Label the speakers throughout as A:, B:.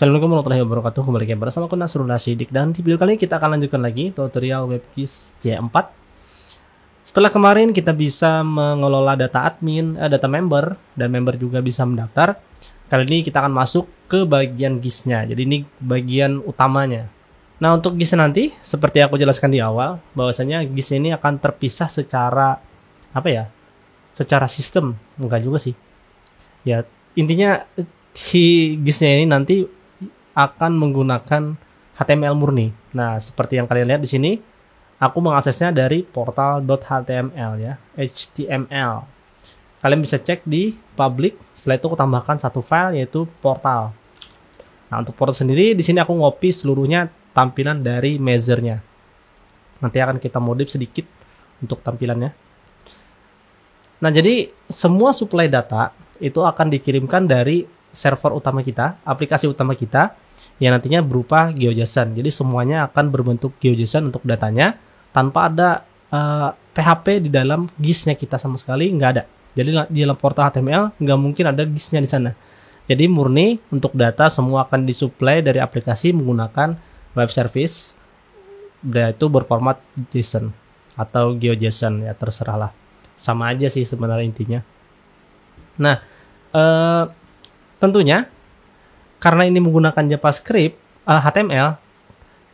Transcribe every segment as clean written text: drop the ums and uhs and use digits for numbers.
A: Assalamualaikum warahmatullahi wabarakatuh. Kembali lagi bersama aku Nasrul Nasidik, dan di video kali ini kita akan lanjutkan lagi tutorial WebGIS J4. Setelah kemarin kita bisa mengelola data admin, data member, dan member juga bisa mendaftar. Kali ini kita akan masuk ke bagian GIS-nya. Jadi ini bagian utamanya. Nah, untuk GIS nanti seperti aku jelaskan di awal, bahwasanya GIS ini akan terpisah secara secara sistem. Enggak juga sih. Ya, intinya si GIS-nya ini nanti akan menggunakan HTML murni. Nah, seperti yang kalian lihat di sini, aku mengaksesnya dari portal.html ya, HTML. Kalian bisa cek di public. Setelah itu aku tambahkan satu file yaitu portal. Nah, untuk portal sendiri di sini aku ngopi seluruhnya tampilan dari measure-nya. Nanti akan kita modif sedikit untuk tampilannya. Nah, jadi semua supply data itu akan dikirimkan dari server utama kita, aplikasi utama kita, yang nantinya berupa GeoJSON. Jadi semuanya akan berbentuk GeoJSON untuk datanya, tanpa ada PHP di dalam GIS-nya kita sama sekali, nggak ada. Jadi di dalam portal HTML nggak mungkin ada GIS-nya di sana. Jadi murni untuk data semua akan disuplai dari aplikasi menggunakan web service, yaitu berformat JSON atau GeoJSON, ya terserahlah. Sama aja sih sebenarnya intinya. Nah, tentunya karena ini menggunakan JavaScript, HTML,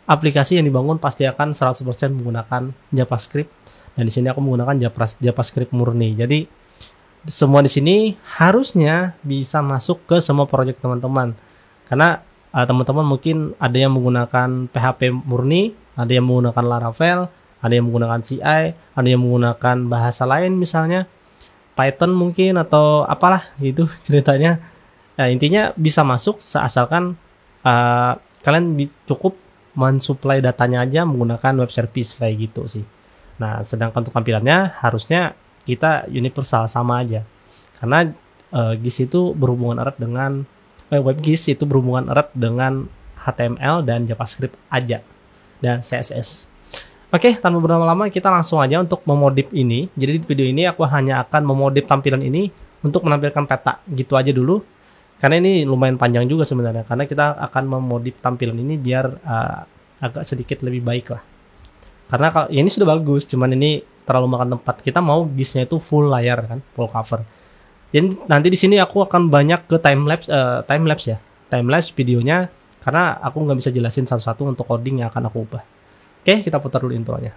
A: aplikasi yang dibangun pasti akan 100% menggunakan JavaScript, dan di sini aku menggunakan JavaScript murni. Jadi semua di sini harusnya bisa masuk ke semua proyek teman-teman. Karena teman-teman mungkin ada yang menggunakan PHP murni, ada yang menggunakan Laravel, ada yang menggunakan CI, ada yang menggunakan bahasa lain misalnya Python mungkin atau apalah gitu ceritanya. Nah, intinya bisa masuk asalkan kalian cukup mensuplai datanya aja menggunakan web service kayak gitu sih. Nah, sedangkan untuk tampilannya harusnya kita universal sama aja. Karena GIS itu berhubungan erat dengan WebGIS itu berhubungan erat dengan HTML dan JavaScript aja dan CSS. Oke, tanpa berlama-lama kita langsung aja untuk memodif ini. Jadi di video ini aku hanya akan memodif tampilan ini untuk menampilkan peta gitu aja dulu. Karena ini lumayan panjang juga sebenarnya, karena kita akan memodif tampilan ini biar agak sedikit lebih baik lah. Karena kalau ini sudah bagus, cuman ini terlalu makan tempat. Kita mau GIS-nya itu full layar kan, full cover. Jadi nanti di sini aku akan banyak ke time lapse videonya, karena aku nggak bisa jelasin satu-satu untuk coding yang akan aku ubah. Oke, kita putar dulu intronya.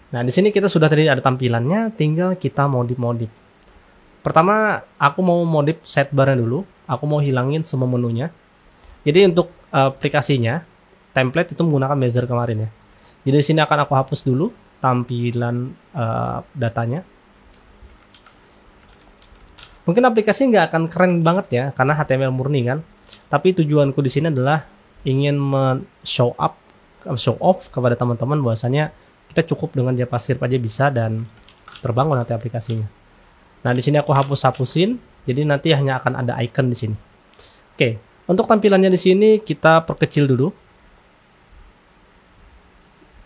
A: Nah, di sini kita sudah tadi ada tampilannya, tinggal kita modif-modif. Pertama, aku mau modif sidebar-nya dulu. Aku mau hilangin semua menunya. Jadi untuk aplikasinya, template itu menggunakan measure kemarin ya. Jadi di sini akan aku hapus dulu tampilan datanya. Mungkin aplikasi nggak akan keren banget ya, karena HTML murni kan. Tapi tujuanku di sini adalah ingin show off kepada teman-teman bahwasanya kita cukup dengan JavaScript aja bisa dan terbangun nanti aplikasinya. Nah, di sini aku hapusin, jadi nanti hanya akan ada icon di sini. Oke, untuk tampilannya di sini kita perkecil dulu.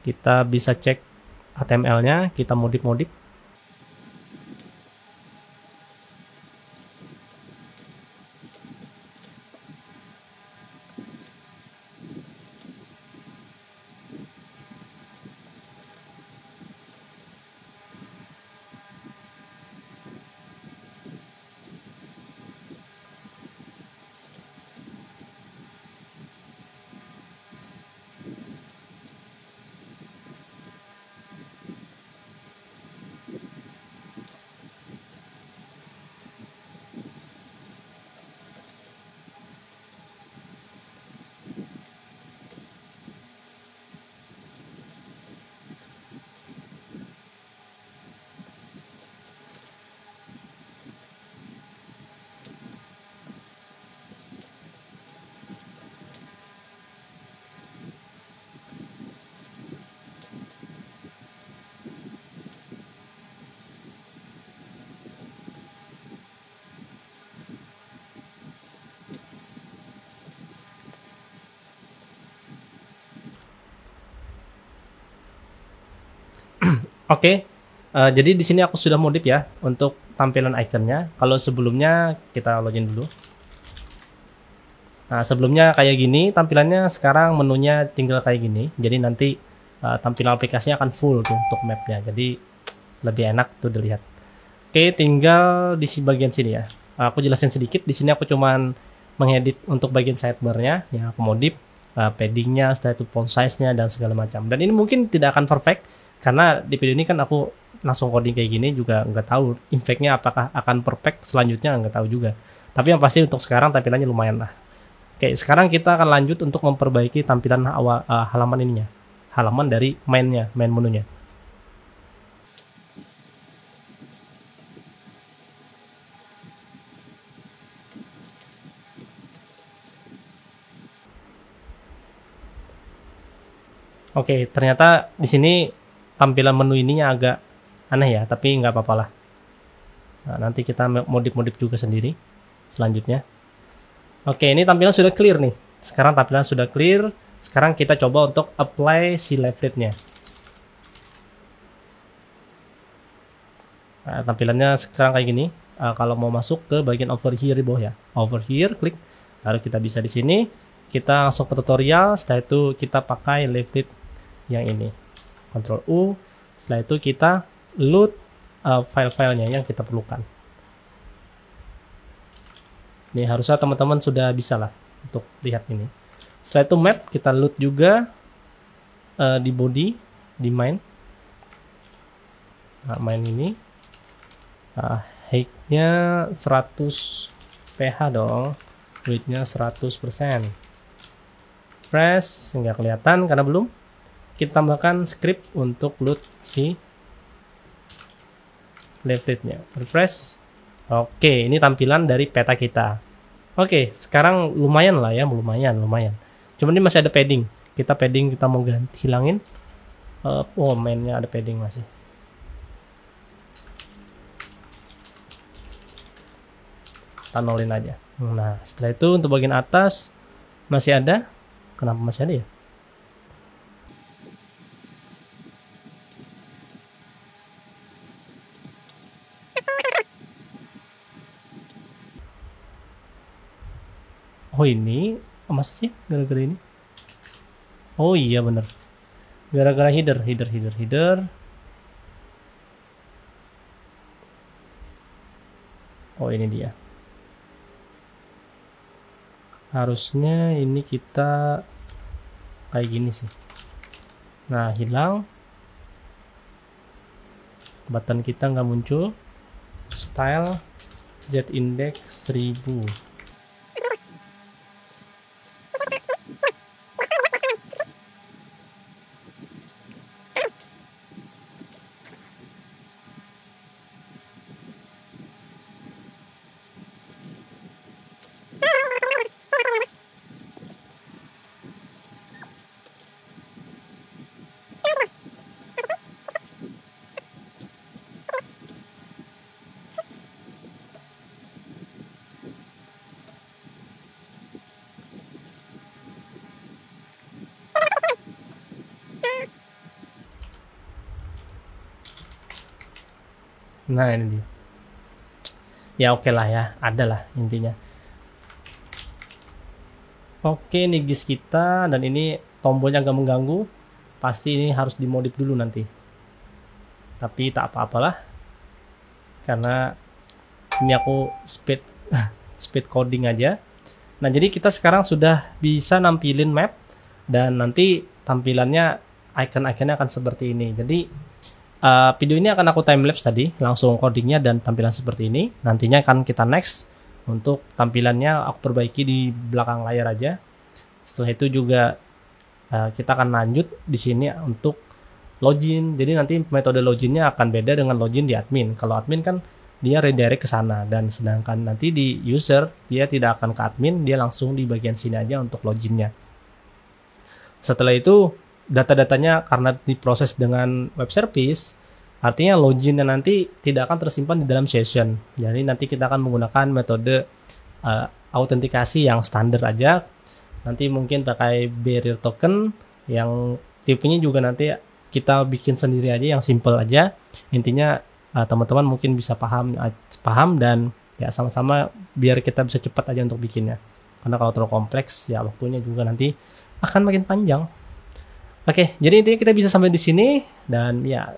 A: Kita bisa cek HTML-nya, kita modif-modif. Oke, jadi di sini aku sudah modif ya untuk tampilan ikonnya. Kalau sebelumnya kita login dulu. Nah, sebelumnya kayak gini tampilannya, sekarang menunya tinggal kayak gini. Jadi nanti tampilan aplikasinya akan full tuh untuk mapnya. Jadi lebih enak tuh dilihat. Oke, tinggal di bagian sini ya. Aku jelasin sedikit. Di sini aku cuman mengedit untuk bagian sidebarnya, ya aku modif paddingnya, setelah itu font size-nya dan segala macam. Dan ini mungkin tidak akan perfect karena di video ini kan aku langsung coding kayak gini, juga nggak tahu impact-nya apakah akan perfect selanjutnya, nggak tahu juga. Tapi yang pasti untuk sekarang tampilannya lumayan lah. Oke, sekarang kita akan lanjut untuk memperbaiki tampilan awal halaman ininya. Halaman dari main menunya. Oke, ternyata di sini tampilan menu ininya agak aneh ya, tapi nggak apa-apa lah. Nah, nanti kita modif-modif juga sendiri selanjutnya. Oke, ini tampilan sudah clear nih. Sekarang tampilan sudah clear. Sekarang kita coba untuk apply si left nya. Nah, tampilannya sekarang kayak gini. Kalau mau masuk ke bagian over here di bawah ya. Over here, klik. Lalu kita bisa di sini. Kita langsung ke tutorial. Setelah itu kita pakai left yang ini. Ctrl U. Setelah itu kita load file-filenya yang kita perlukan. Ini harusnya teman-teman sudah bisa lah untuk lihat ini. Setelah itu map kita load juga di body, di main. Nah, main ini height-nya 100 ph dong, width-nya 100%. Press nggak kelihatan karena belum. Kita tambahkan script untuk load si left nya. Refresh. Oke, ini tampilan dari peta kita. Oke, sekarang lumayan lah ya, lumayan. Cuman ini masih ada padding. Kita mau ganti, hilangin. Oh, mainnya ada padding masih. Kita nolin aja. Nah, setelah itu untuk bagian atas masih ada. Kenapa masih ada ya? Oh ini, masa sih gara-gara ini? Oh iya bener, gara-gara header. Oh ini dia. Harusnya ini kita kayak gini sih. Nah hilang, button kita nggak muncul. Style Z index 1000. Nah ini dia. Ya oke lah ya, ada lah intinya. Oke, ini GIS kita, dan ini tombolnya agak mengganggu. Pasti ini harus dimodif dulu nanti. Tapi tak apa-apalah. Karena ini aku speed coding aja. Nah, jadi kita sekarang sudah bisa nampilin map, dan nanti tampilannya icon-iconnya akan seperti ini. Jadi video ini akan aku timelapse tadi, langsung codingnya dan tampilan seperti ini. Nantinya akan kita next untuk tampilannya aku perbaiki di belakang layar aja. Setelah itu juga kita akan lanjut di sini untuk login. Jadi nanti metode loginnya akan beda dengan login di admin. Kalau admin kan dia redirect ke sana, dan sedangkan nanti di user dia tidak akan ke admin, dia langsung di bagian sini aja untuk loginnya. Setelah itu data-datanya karena diproses dengan web service, artinya loginnya nanti tidak akan tersimpan di dalam session. Jadi nanti kita akan menggunakan metode autentikasi yang standar aja. Nanti mungkin pakai barrier token yang tipenya juga nanti kita bikin sendiri aja yang simple aja. Intinya teman-teman mungkin bisa paham dan ya sama-sama biar kita bisa cepat aja untuk bikinnya. Karena kalau terlalu kompleks ya waktunya juga nanti akan makin panjang. Oke, jadi intinya kita bisa sampai di sini dan ya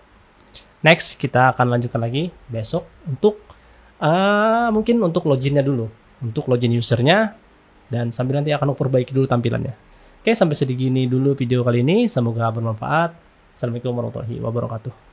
A: next kita akan lanjutkan lagi besok untuk mungkin untuk loginnya dulu, untuk login usernya dan sambil nanti akan perbaiki dulu tampilannya. Oke, sampai segini dulu video kali ini, semoga bermanfaat. Assalamualaikum warahmatullahi wabarakatuh.